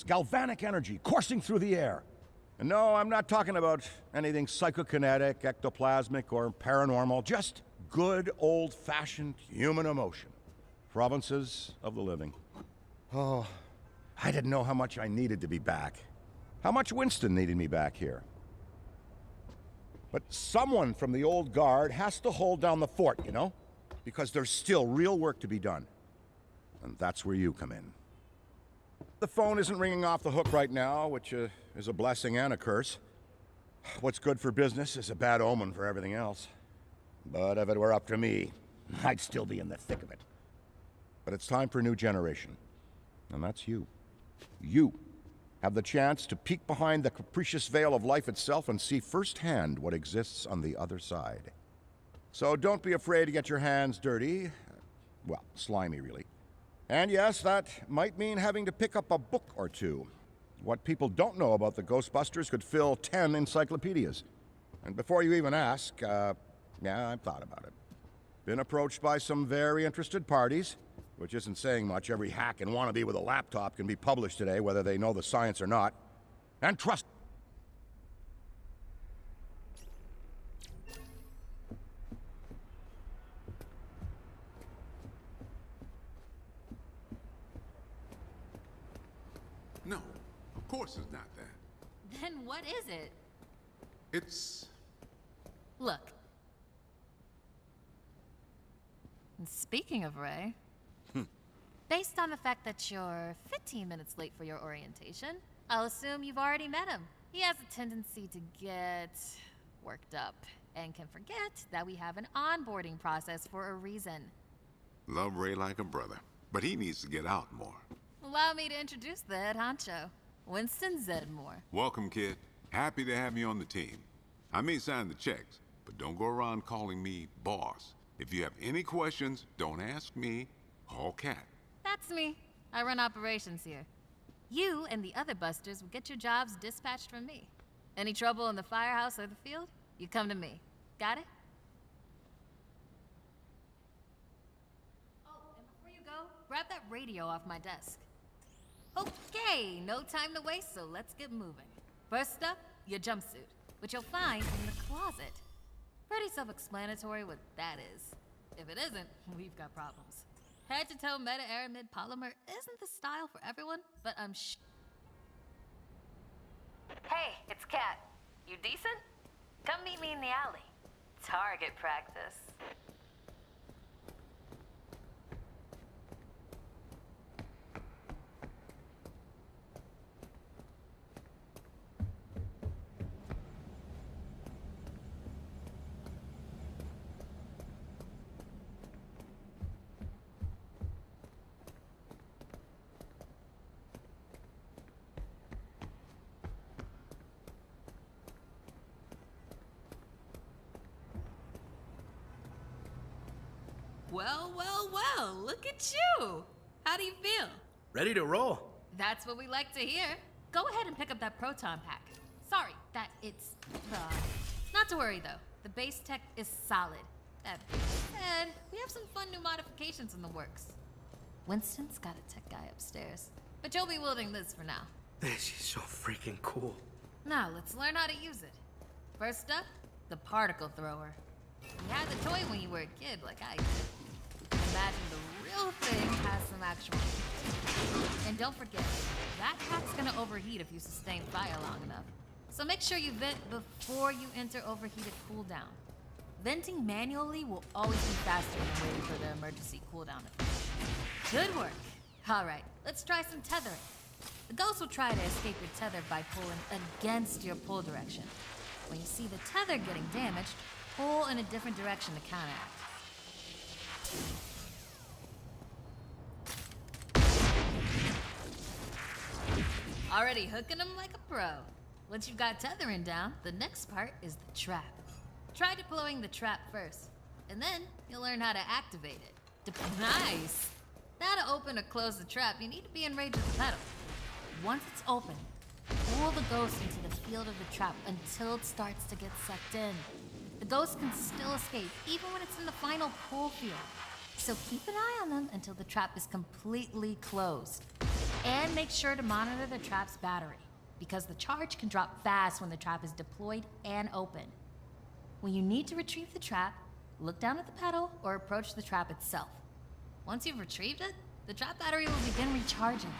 galvanic energy coursing through the air. And no, I'm not talking about anything psychokinetic, ectoplasmic, or paranormal. Just good old-fashioned human emotion. Provinces of the living. Oh, I didn't know how much I needed to be back. How much Winston needed me back here. But someone from the old guard has to hold down the fort, you know? Because there's still real work to be done. And that's where you come in. The phone isn't ringing off the hook right now, which is a blessing and a curse. What's good for business is a bad omen for everything else. But if it were up to me, I'd still be in the thick of it. But it's time for a new generation. And that's you. You have the chance to peek behind the capricious veil of life itself and see firsthand what exists on the other side. So don't be afraid to get your hands dirty. Well, slimy, really. And yes, that might mean having to pick up a book or two. What people don't know about the Ghostbusters could fill 10 encyclopedias. And before you even ask, yeah, I've thought about it. Been approached by some very interested parties, which isn't saying much. Every hack and wannabe with a laptop can be published today, whether they know the science or not. And trust... No, of course it's not that. Then what is it? It's... Look. And speaking of Ray, based on the fact that you're 15 minutes late for your orientation, I'll assume you've already met him. He has a tendency to get worked up and can forget that we have an onboarding process for a reason. Love Ray like a brother, but he needs to get out more. Allow me to introduce the head honcho, Winston Zedmore. Welcome, kid. Happy to have you on the team. I may sign the checks, but don't go around calling me boss. If you have any questions, don't ask me, call Kat. That's me. I run operations here. You and the other busters will get your jobs dispatched from me. Any trouble in the firehouse or the field, you come to me. Got it? Oh, and before you go, grab that radio off my desk. Okay, no time to waste, so let's get moving. First up, your jumpsuit, which you'll find in the closet. Pretty self-explanatory what that is. If it isn't, we've got problems. Head-to-toe meta-aramid polymer isn't the style for everyone, but I'm Hey, it's Kat. You decent? Come meet me in the alley. Target practice. Well, well, well, look at you! How do you feel? Ready to roll. That's what we like to hear. Go ahead and pick up that proton pack. Sorry, that it's... Not to worry, though. The base tech is solid. That being said, we have some fun new modifications in the works. Winston's got a tech guy upstairs, but you'll be wielding this for now. She's so freaking cool. Now, let's learn how to use it. First up, the particle thrower. You had the toy when you were a kid, like I did. Imagine the real thing has some actual heat. And don't forget, that pack's gonna overheat if you sustain fire long enough. So make sure you vent before you enter overheated cooldown. Venting manually will always be faster than waiting for the emergency cooldown effect. Good work. All right, let's try some tethering. The ghost will try to escape your tether by pulling against your pull direction. When you see the tether getting damaged, pull in a different direction to counteract. Already hooking them like a pro. Once you've got tethering down, the next part is the trap. Try deploying the trap first, and then you'll learn how to activate it. Nice! Now to open or close the trap, you need to be in range of the pedal. Once it's open, pull the ghost into the field of the trap until it starts to get sucked in. The ghost can still escape, even when it's in the final pull field. So keep an eye on them until the trap is completely closed. And make sure to monitor the trap's battery, because the charge can drop fast when the trap is deployed and open. When you need to retrieve the trap, look down at the pedal or approach the trap itself. Once you've retrieved it, the trap battery will begin recharging.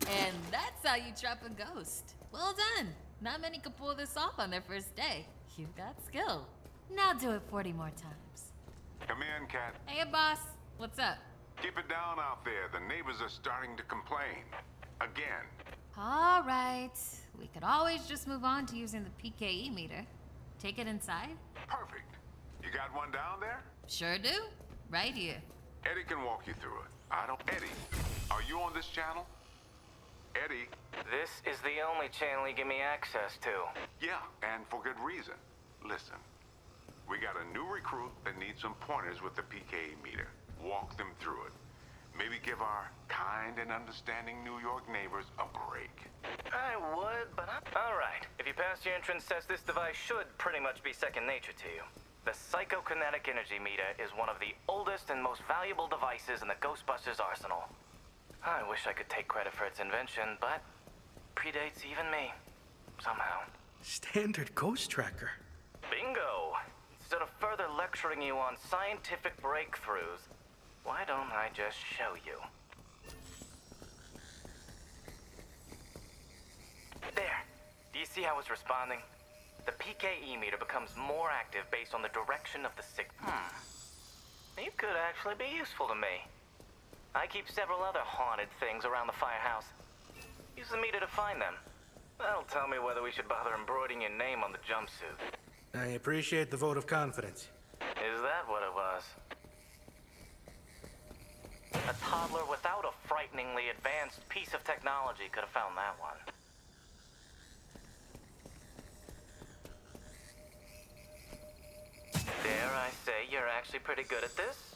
And that's how you trap a ghost. Well done. Not many could pull this off on their first day. You've got skill. Now do it 40 more times. Come in, Cat. Hey, boss. What's up? Keep it down out there. The neighbors are starting to complain. Again. All right. We could always just move on to using the PKE meter. Take it inside? Perfect. You got one down there? Sure do. Right here. Eddie can walk you through it. Eddie, are you on this channel? Eddie? This is the only channel you give me access to. Yeah, and for good reason. Listen, we got a new recruit that needs some pointers with the PKE meter. Walk them through it. Maybe give our kind and understanding New York neighbors a break. I would, but all right. If you pass your entrance test, this device should pretty much be second nature to you. The psychokinetic energy meter is one of the oldest and most valuable devices in the Ghostbusters arsenal. I wish I could take credit for its invention, but predates even me, somehow. Standard ghost tracker. Bingo! Instead of further lecturing you on scientific breakthroughs, why don't I just show you? There. Do you see how it's responding? The PKE meter becomes more active based on the direction of the signal. You could actually be useful to me. I keep several other haunted things around the firehouse. Use the meter to find them. That'll tell me whether we should bother embroidering your name on the jumpsuit. I appreciate the vote of confidence. Is that what it was? A toddler without a frighteningly advanced piece of technology could have found that one. Dare I say you're actually pretty good at this?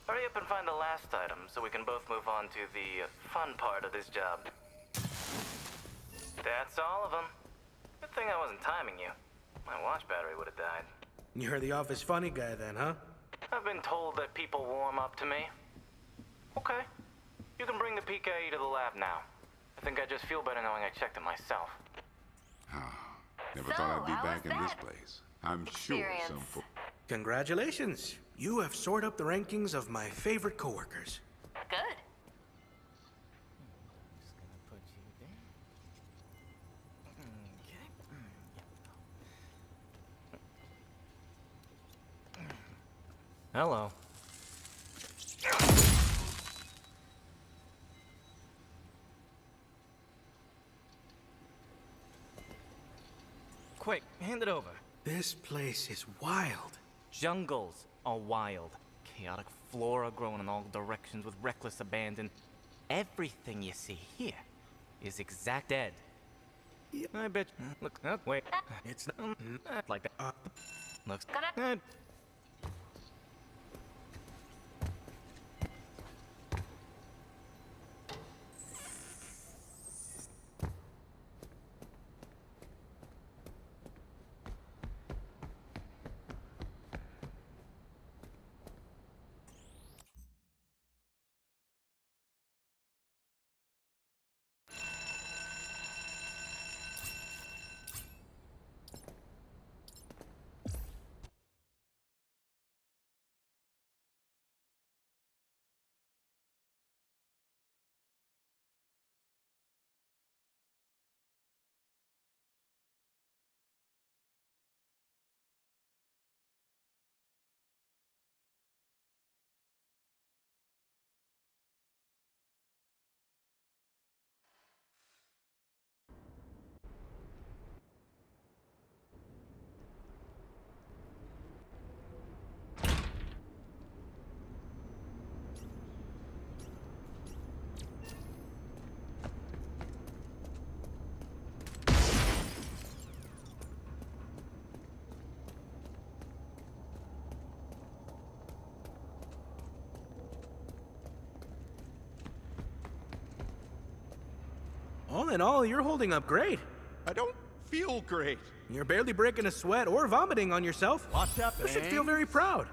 Hurry up and find the last item so we can both move on to the fun part of this job. That's all of them. Good thing I wasn't timing you. My watch battery would have died. You're the office funny guy then, huh? I've been told that people warm up to me. Okay. You can bring the PKE to the lab now. I think I just feel better knowing I checked it myself. Never So, thought I'd be how back was in this that place. I'm sure experience? some... Congratulations. You have soared up the rankings of my favorite coworkers. Good. Hello. Quick, hand it over. This place is wild. Jungles are wild. Chaotic flora growing in all directions with reckless abandon. Everything you see here is exact Ed. I bet. Look, wait. It's not like that. Looks good. All in all, you're holding up great. I don't feel great. You're barely breaking a sweat or vomiting on yourself. Watch out, You should feel very proud.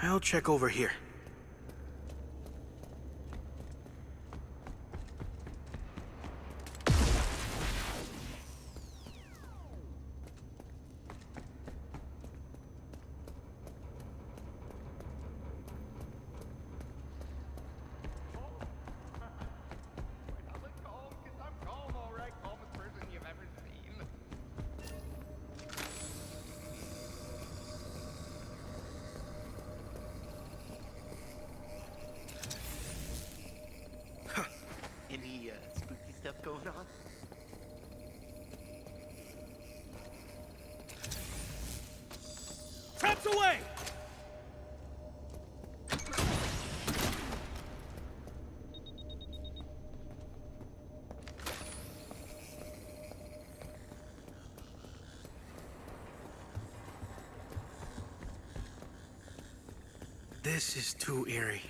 I'll check over here. Any spooky stuff going on? Traps away! This is too eerie.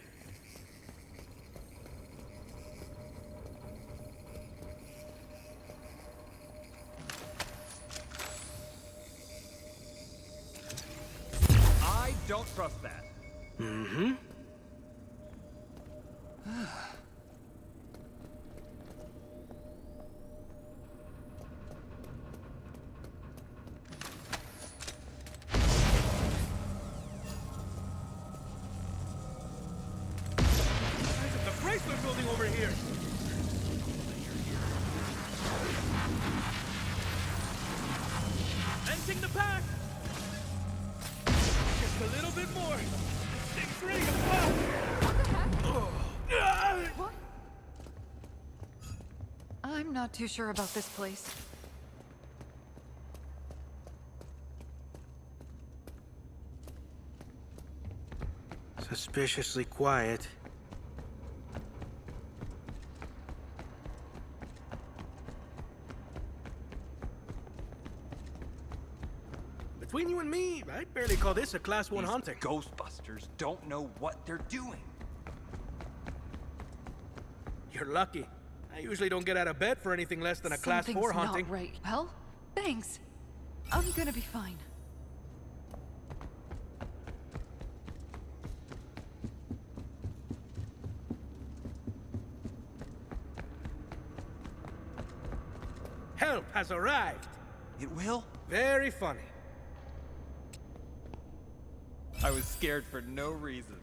I don't trust that. Mm-hmm. The bracelet building over here. Ending the pack. Just a little bit more. Things ready to pop. What? I'm not too sure about this place. Suspiciously quiet. Between you and me, I'd barely call this a Class 1 haunting. Ghostbusters don't know what they're doing. You're lucky. I usually don't get out of bed for anything less than a Class 4 Something's haunting. not right. Well, thanks. I'm gonna be fine. Help has arrived. It will? Very funny. I was scared for no reason.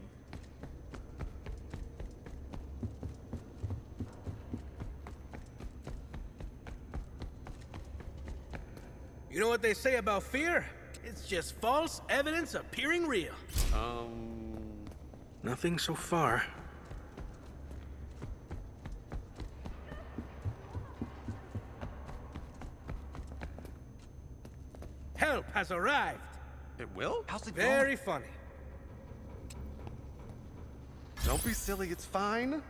You know what they say about fear? It's just false evidence appearing real. Nothing so far. Help has arrived. It will? How's it Very funny. Don't be silly, it's fine.